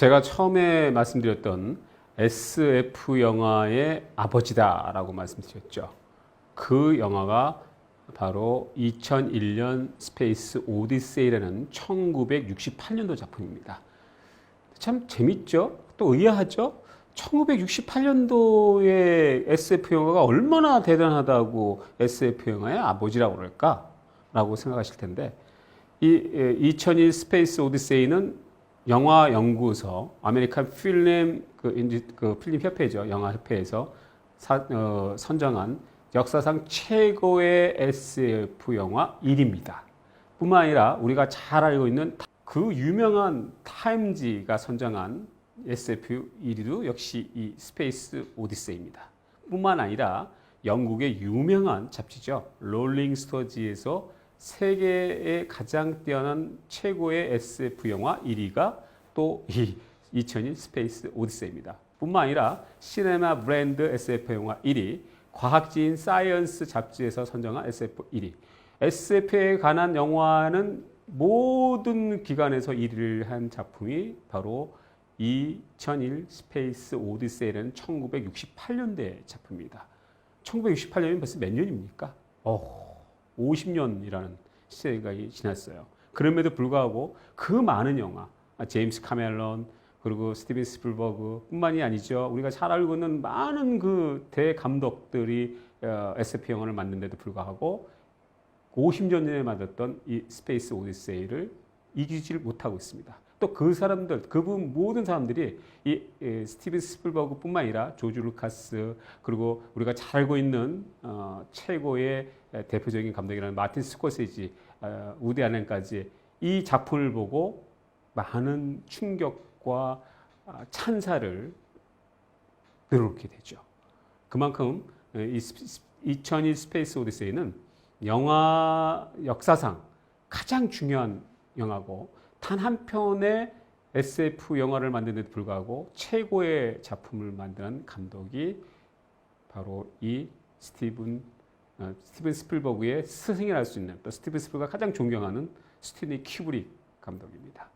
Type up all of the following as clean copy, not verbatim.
제가 처음에 말씀드렸던 SF 영화의 아버지다라고 말씀드렸죠. 그 영화가 바로 2001년 스페이스 오디세이라는 1968년도 작품입니다. 참 재밌죠? 또 의아하죠? 1968년도의 SF 영화가 얼마나 대단하다고 SF 영화의 아버지라고 그럴까라고 생각하실 텐데, 이 2001 스페이스 오디세이는 영화 연구소 아메리칸 필름 필름 협회죠. 영화 협회에서 선정한 역사상 최고의 SF 영화 1위입니다. 뿐만 아니라 우리가 잘 알고 있는 그 유명한 타임지가 선정한 SF 1위도 역시 이 스페이스 오디세이입니다. 뿐만 아니라 영국의 유명한 잡지죠. 롤링 스토지에서 세계의 가장 뛰어난 최고의 SF 영화 1위가 또 이 2001 스페이스 오디세이입니다. 뿐만 아니라 시네마 브랜드 SF 영화 1위, 과학지인 사이언스 잡지에서 선정한 SF 1위. SF에 관한 영화는 모든 기관에서 1위를 한 작품이 바로 2001 스페이스 오디세이라는 1968년대 작품입니다. 1968년이면 벌써 몇 년입니까? 50년이라는 시대가 지났어요. 그럼에도 불구하고 그 많은 영화, 제임스 카멜런, 그리고 스티븐 스필버그 뿐만이 아니죠. 우리가 잘 알고 있는 많은 그 대감독들이 SF 영화를 만든데도 불구하고 50년 전에 만들었던 이 스페이스 오디세이를 이기지를 못하고 있습니다. 또 그 사람들, 그분 모든 사람들이 이 스티븐 스필버그 뿐만 아니라 조지 루카스, 그리고 우리가 잘 알고 있는 최고의 대표적인 감독이라는 마틴 스코세지, 우디 알렌까지 이 작품을 보고 많은 충격과 찬사를 들어오게 되죠. 그만큼 이 2001 스페이스 오디세이는 영화 역사상 가장 중요한 영화고, 단 한 편의 SF 영화를 만드는데도 불구하고 최고의 작품을 만드는 감독이 바로 이 스티븐 스필버그의 스승이라 할 수 있는, 또 스티븐 스필버그가 가장 존경하는 스탠리 큐브릭 감독입니다.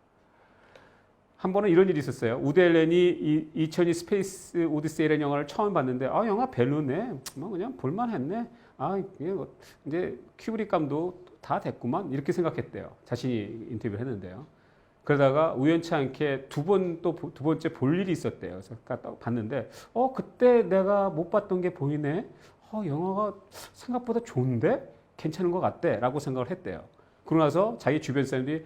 한 번은 이런 일이 있었어요. 우디 앨런이 2002 스페이스 오디세이라는 영화를 처음 봤는데, 영화 별로네. 뭐 그냥 볼만했네. 이제 큐브릭 감독 다 됐구만. 이렇게 생각했대요. 자신이 인터뷰를 했는데요. 그러다가 우연치 않게 두 번째 볼 일이 있었대요. 그래서 딱 봤는데, 그때 내가 못 봤던 게 보이네. 영화가 생각보다 좋은데? 괜찮은 것 같대. 라고 생각을 했대요. 그러고 나서 자기 주변 사람들이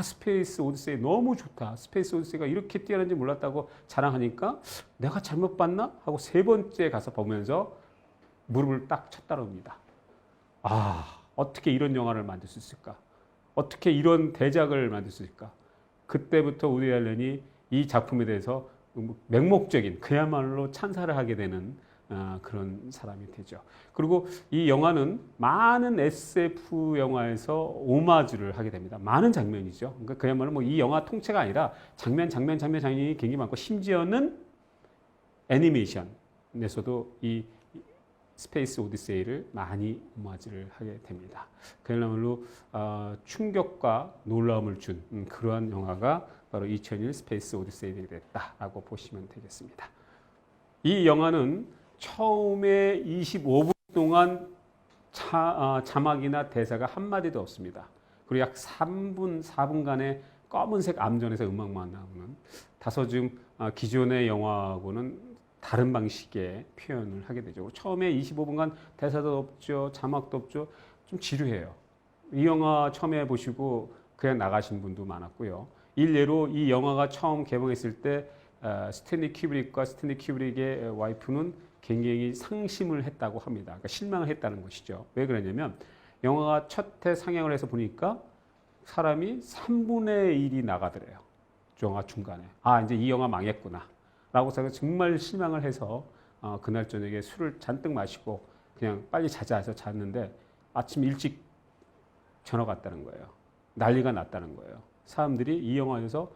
스페이스 오디세이 너무 좋다. 스페이스 오디세이가 이렇게 뛰어난지 몰랐다고 자랑하니까 내가 잘못 봤나? 하고 세 번째 가서 보면서 무릎을 딱 쳤다고 합니다. 어떻게 이런 영화를 만들 수 있을까? 어떻게 이런 대작을 만들 수 있을까? 그때부터 우디 앨런이 이 작품에 대해서 맹목적인, 그야말로 찬사를 하게 되는 그런 사람이 되죠. 그리고 이 영화는 많은 SF 영화에서 오마주를 하게 됩니다. 많은 장면이죠. 그러니까 그야말로 이 영화 통째가 아니라 장면이 굉장히 많고, 심지어는 애니메이션에서도 이 스페이스 오디세이를 많이 오마주를 하게 됩니다. 그야말로 충격과 놀라움을 준 그러한 영화가 바로 2001 스페이스 오디세이가 됐다라고 보시면 되겠습니다. 이 영화는 처음에 25분 동안 자막이나 대사가 한마디도 없습니다. 그리고 약 3분, 4분간의 검은색 암전에서 음악만 나오는, 다소 좀 기존의 영화하고는 다른 방식의 표현을 하게 되죠. 처음에 25분간 대사도 없죠. 자막도 없죠. 좀 지루해요. 이 영화 처음에 보시고 그냥 나가신 분도 많았고요. 일례로 이 영화가 처음 개봉했을 때 스탠리 큐브릭의 와이프는 굉장히 상심을 했다고 합니다. 그러니까 실망을 했다는 것이죠. 왜 그러냐면 영화가 첫 해 상영을 해서 보니까 사람이 3분의 1이 나가더래요. 영화 중간에. 이제 이 영화 망했구나 라고 생각, 정말 실망을 해서 그날 저녁에 술을 잔뜩 마시고 그냥 빨리 자자 해서 잤는데 아침 일찍 전화가 왔다는 거예요. 난리가 났다는 거예요. 사람들이 이 영화에서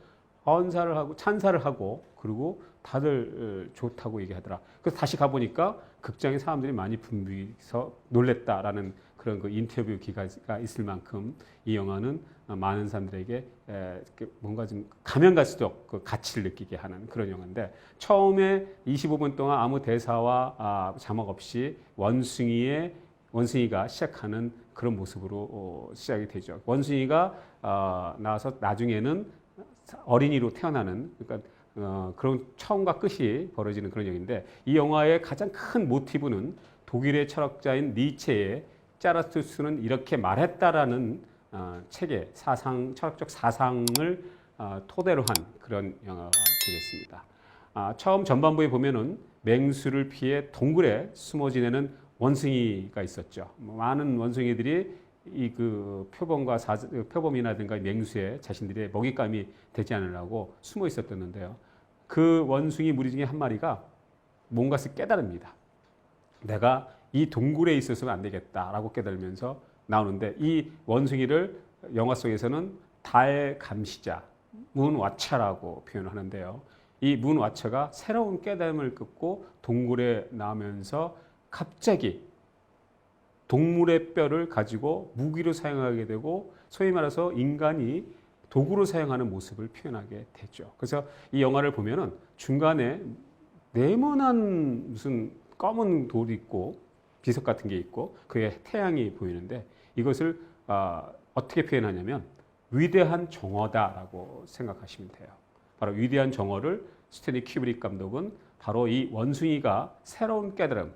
찬사를 하고, 그리고 다들 좋다고 얘기하더라. 그래서 다시 가보니까 극장에 사람들이 많이 붐비서 놀랬다라는 그런 그 인터뷰 기가가 있을 만큼 이 영화는 많은 사람들에게 뭔가 좀 가면 갈수록 그 가치를 느끼게 하는 그런 영화인데, 처음에 25분 동안 아무 대사와 자막 없이 원숭이가 시작하는 그런 모습으로 시작이 되죠. 원숭이가 나와서 나중에는 어린이로 태어나는, 그러니까 그런 처음과 끝이 벌어지는 그런 얘기인데, 이 영화의 가장 큰 모티브는 독일의 철학자인 니체의 짜라투스트는 이렇게 말했다라는 책의 철학적 사상을 토대로 한 그런 영화가 되겠습니다. 처음 전반부에 보면은 맹수를 피해 동굴에 숨어 지내는 원숭이가 있었죠. 많은 원숭이들이 이 그 표범이라든가 맹수에 자신들의 먹잇감이 되지 않으려고 숨어 있었던데요. 그 원숭이 무리 중에 한 마리가 뭔가를 깨달습니다. 내가 이 동굴에 있어서는 안 되겠다라고 깨달으면서 나오는데, 이 원숭이를 영화 속에서는 달 감시자, 문와처라고 표현하는데요. 이 문와처가 새로운 깨달음을 갖고 동굴에 나오면서 갑자기 동물의 뼈를 가지고 무기로 사용하게 되고, 소위 말해서 인간이 도구로 사용하는 모습을 표현하게 되죠. 그래서 이 영화를 보면은 중간에 네모난 무슨 검은 돌이 있고 비석 같은 게 있고 그의 태양이 보이는데, 이것을 어떻게 표현하냐면 위대한 정어다라고 생각하시면 돼요. 바로 위대한 정어를 스탠리 큐브릭 감독은 바로 이 원숭이가 새로운 깨달음,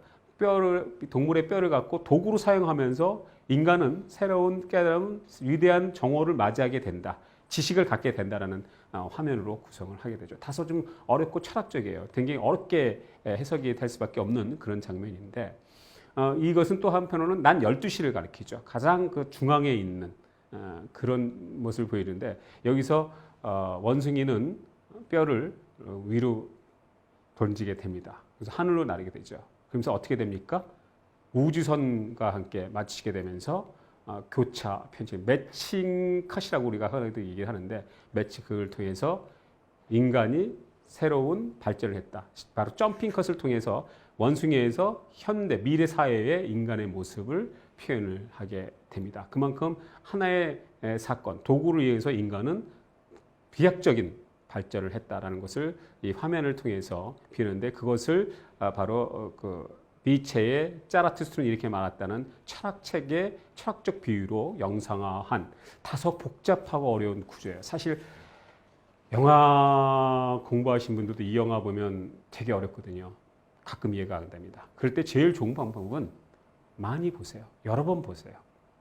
동물의 뼈를 갖고 도구로 사용하면서 인간은 새로운 깨달음, 위대한 정어를 맞이하게 된다, 지식을 갖게 된다라는 화면으로 구성을 하게 되죠. 다소 좀 어렵고 철학적이에요. 굉장히 어렵게 해석이 될 수밖에 없는 그런 장면인데, 이것은 또 한편으로는 난 12시를 가리키죠. 가장 그 중앙에 있는 그런 모습을 보이는데, 여기서 원숭이는 뼈를 위로 던지게 됩니다. 그래서 하늘로 나르게 되죠. 그러면서 어떻게 됩니까? 우주선과 함께 마치게 되면서 교차 편집, 매칭 컷이라고 우리가 흔히도 얘기를 하는데, 매칭 컷을 통해서 인간이 새로운 발전을 했다. 바로 점핑 컷을 통해서 원숭이에서 현대 미래 사회의 인간의 모습을 표현을 하게 됩니다. 그만큼 하나의 사건, 도구를 위해서 인간은 비약적인 발전을 했다라는 것을 이 화면을 통해서 표현하는데, 그것을 바로 그 니체의 짜라투스트는 이렇게 말했다는 철학책의 철학적 비유로 영상화한 다소 복잡하고 어려운 구조예요. 사실 영화 공부하신 분들도 이 영화 보면 되게 어렵거든요. 가끔 이해가 안 됩니다. 그럴 때 제일 좋은 방법은 많이 보세요. 여러 번 보세요.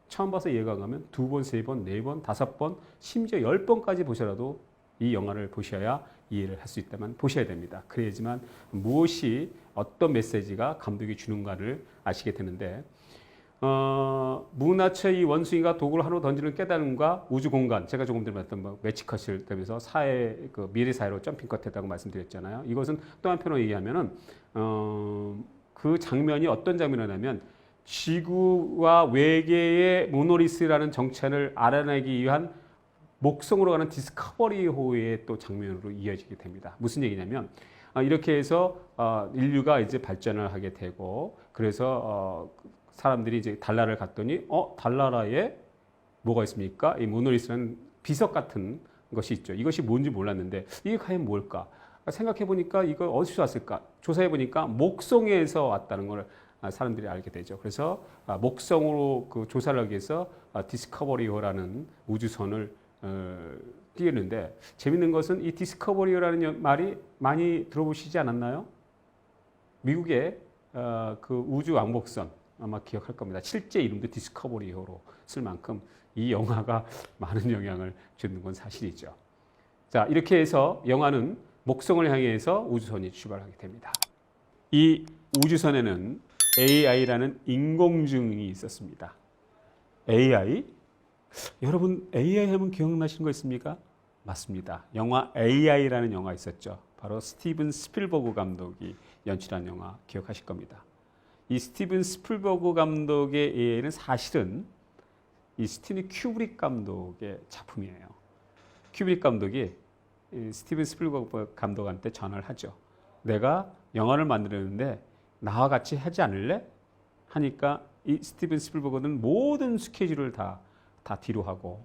처음 봐서 이해가 안 가면 2번, 3번, 4번, 5번, 심지어 10번까지 보셔라도 이 영화를 보셔야 이해를 할 수 있다면 보셔야 됩니다. 그래야지만 무엇이 어떤 메시지가 감독이 주는가를 아시게 되는데, 문화처의 이 원숭이가 도구를 하루 던지는 깨달음과 우주 공간, 제가 조금 전에 말했던 매치컷을 되면서 그 미래 사회로 점핑컷 했다고 말씀드렸잖아요. 이것은 또 한편으로 얘기하면은 그 장면이 어떤 장면이냐면, 지구와 외계의 모노리스라는 정체를 알아내기 위한 목성으로 가는 디스커버리호의 또 장면으로 이어지게 됩니다. 무슨 얘기냐면, 이렇게 해서 인류가 이제 발전을 하게 되고, 그래서 사람들이 이제 달나라를 갔더니 달나라에 뭐가 있습니까? 이 모노리스라는 비석 같은 것이 있죠. 이것이 뭔지 몰랐는데 이게 과연 뭘까? 생각해 보니까 이거 어디서 왔을까? 조사해 보니까 목성에서 왔다는 걸 사람들이 알게 되죠. 그래서 목성으로 그 조사를 하기 위해서 디스커버리호라는 우주선을 띄우는데, 재밌는 것은 이 디스커버리라는 말이 많이 들어보시지 않았나요? 미국의 그 우주 왕복선 아마 기억할 겁니다. 실제 이름도 디스커버리호로 쓸 만큼 이 영화가 많은 영향을 주는 건 사실이죠. 자, 이렇게 해서 영화는 목성을 향해서 우주선이 출발하게 됩니다. 이 우주선에는 AI라는 인공지능이 있었습니다. AI? 여러분 AI 하면 기억나시는 거 있습니까? 맞습니다. 영화 AI라는 영화 있었죠. 바로 스티븐 스필버그 감독이 연출한 영화 기억하실 겁니다. 이 스티븐 스필버그 감독의 AI는 사실은 이 스탠리 큐브릭 감독의 작품이에요. 큐브릭 감독이 스티븐 스필버그 감독한테 전화를 하죠. 내가 영화를 만들었는데 나와 같이 하지 않을래? 하니까 이 스티븐 스필버그는 모든 스케줄을 다 뒤로 하고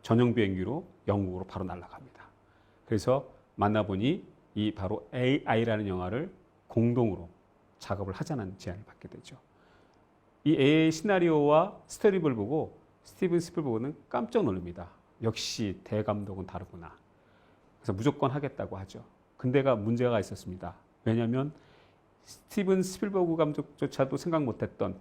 전용 비행기로 영국으로 바로 날아갑니다. 그래서 만나보니 이 바로 AI라는 영화를 공동으로 작업을 하자는 제안을 받게 되죠. 이 AI 시나리오와 스토리를 보고 스티븐 스필버그는 깜짝 놀랍니다. 역시 대감독은 다르구나. 그래서 무조건 하겠다고 하죠. 근데가 문제가 있었습니다. 왜냐하면 스티븐 스필버그 감독조차도 생각 못했던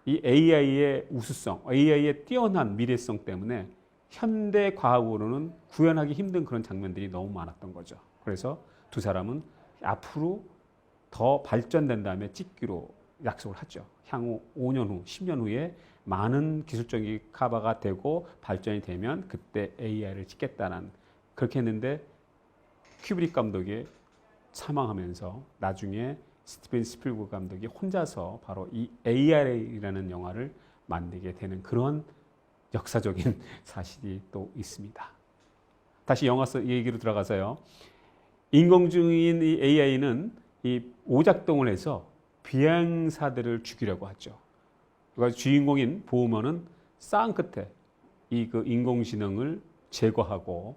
이 AI의 우수성, AI의 뛰어난 미래성 때문에 현대 과학으로는 구현하기 힘든 그런 장면들이 너무 많았던 거죠. 그래서 두 사람은 앞으로 더 발전된 다음에 찍기로 약속을 하죠. 향후 5년 후, 10년 후에 많은 기술적인 카바가 되고 발전이 되면 그때 AI를 찍겠다는 그렇게 했는데 큐브릭 감독이 사망하면서 나중에 스티븐 스필버그 감독이 혼자서 바로 이 AI라는 영화를 만들게 되는 그런 역사적인 사실이 또 있습니다. 다시 영화 얘기로 들어가서요. 인공지능인 이 AI는 이 오작동을 해서 비행사들을 죽이려고 하죠. 그러니까 주인공인 보우먼은 싸움 끝에 이 그 인공지능을 제거하고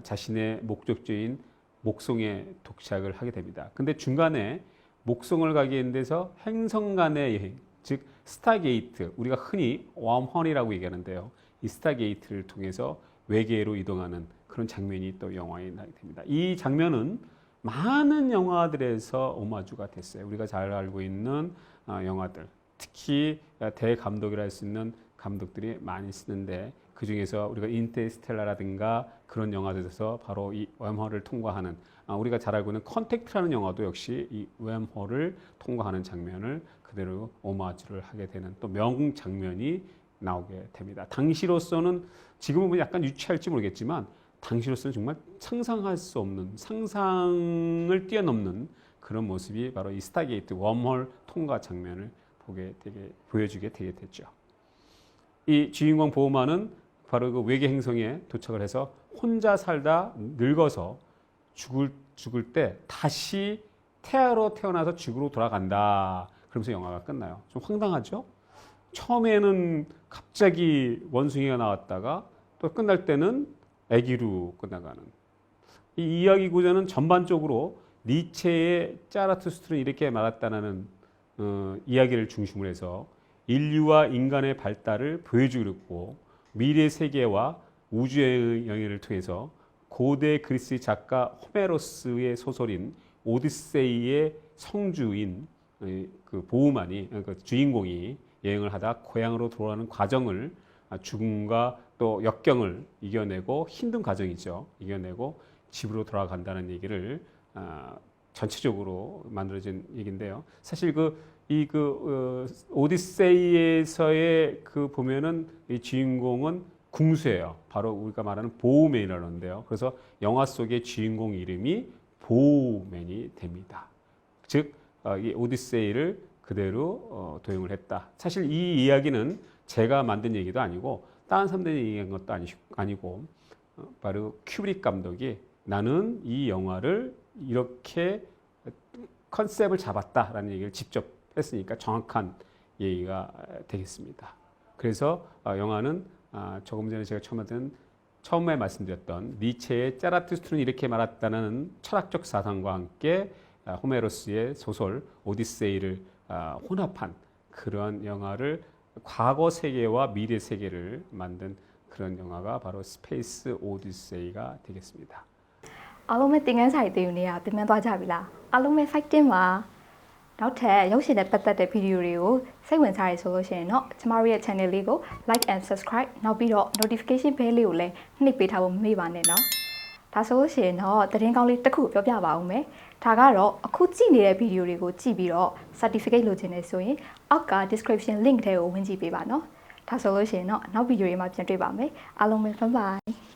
자신의 목적지인 목성에 도착을 하게 됩니다. 근데 중간에 목성을 가게 된 데서 행성 간의 여행, 즉 스타게이트, 우리가 흔히 웜홀이라고 얘기하는데요. 이 스타게이트를 통해서 외계로 이동하는 그런 장면이 또 영화에 나게 됩니다. 이 장면은 많은 영화들에서 오마주가 됐어요. 우리가 잘 알고 있는 영화들, 특히 대감독이라 할 수 있는 감독들이 많이 쓰는데 그 중에서 우리가 인터스텔라라든가 그런 영화들에서 바로 이 웜홀을 통과하는 우리가 잘 알고 있는 컨택트라는 영화도 역시 이 웜홀을 통과하는 장면을 그대로 오마주를 하게 되는 또 명장면이 나오게 됩니다. 당시로서는 지금은 약간 유치할지 모르겠지만 당시로서는 정말 상상할 수 없는 상상을 뛰어넘는 그런 모습이 바로 이 스타게이트 웜홀 통과 장면을 보여주게 되게 됐죠. 이 주인공 보우만은 바로 그 외계 행성에 도착을 해서 혼자 살다 늙어서 죽을 때 다시 태아로 태어나서 지구로 돌아간다. 그러면서 영화가 끝나요. 좀 황당하죠? 처음에는 갑자기 원숭이가 나왔다가 또 끝날 때는 아기로 끝나가는. 이 이야기 구조는 전반적으로 니체의 짜라투스트는 이렇게 말했다는 이야기를 중심으로 해서 인류와 인간의 발달을 보여주고 있고 미래 세계와 우주의 영역을 통해서 고대 그리스 작가 호메로스의 소설인 오디세이의 성주인 그 보우만이 그 주인공이 여행을 하다 고향으로 돌아가는 과정을 죽음과 또 역경을 이겨내고 힘든 과정이죠. 이겨내고 집으로 돌아간다는 얘기를 전체적으로 만들어진 얘기인데요. 사실 오디세이에서의 보면은 이 주인공은 궁수예요. 바로 우리가 말하는 보우맨이라는데요. 그래서 영화 속의 주인공 이름이 보우맨이 됩니다. 즉, 이 오디세이를 그대로 도용을 했다. 사실 이 이야기는 제가 만든 얘기도 아니고 다른 사람들이 얘기한 것도 아니고 바로 큐브릭 감독이 나는 이 영화를 이렇게 컨셉을 잡았다라는 얘기를 직접 했으니까 정확한 얘기가 되겠습니다. 그래서 영화는 조금 전에 제가 처음에 말씀드렸던 니체의 짜라투스트는 이렇게 말했다는 철학적 사상과 함께 호메로스의 소설 오디세이를 혼합한 그런 영화를 과거 세계와 미래 세계를 만든 그런 영화가 바로 스페이스 오디세이가 되겠습니다. အားလုံးပဲသင်ခန်းစာတွေသိနေရပြန်သွားကြပြီလားအားလုံးပဲ fighting မှာနောက်ထပ်ရုပ်ရှင်နဲ့ပတ်သက်တဲ့ဗီဒီယိုတွေကိုစိတ်ဝင်စားရဆိုလို့ရှိရင်တော့ကျမတို့ရဲ့ channel လေးကို like and subscribe နောက်ပြီးတော့ notification bell လေးကိုလည်းနှိပ်ပေးထားဖို့မမေ့ပါနဲ့နော်ဒါဆိုလို့ရှိရင်တော့သတင်းကောင်းလေးတစ်ခုပြောပြပါဦးမယ်ဒါကတော့အခုကြည့်နေတဲ့ဗီဒီယိုတွေကိုကြည့်ပြီးတော့ certificate လိုချင်နေဆိုရင်အောက်က description link ထဲကိုဝင်ကြည့်ပေးပါနော်ဒါဆိုလို့ရှိရင်တော့နောက်ဗီဒီယိုတွေမှာပြန်တွေ့ပါမယ်အားလုံးပဲ bye bye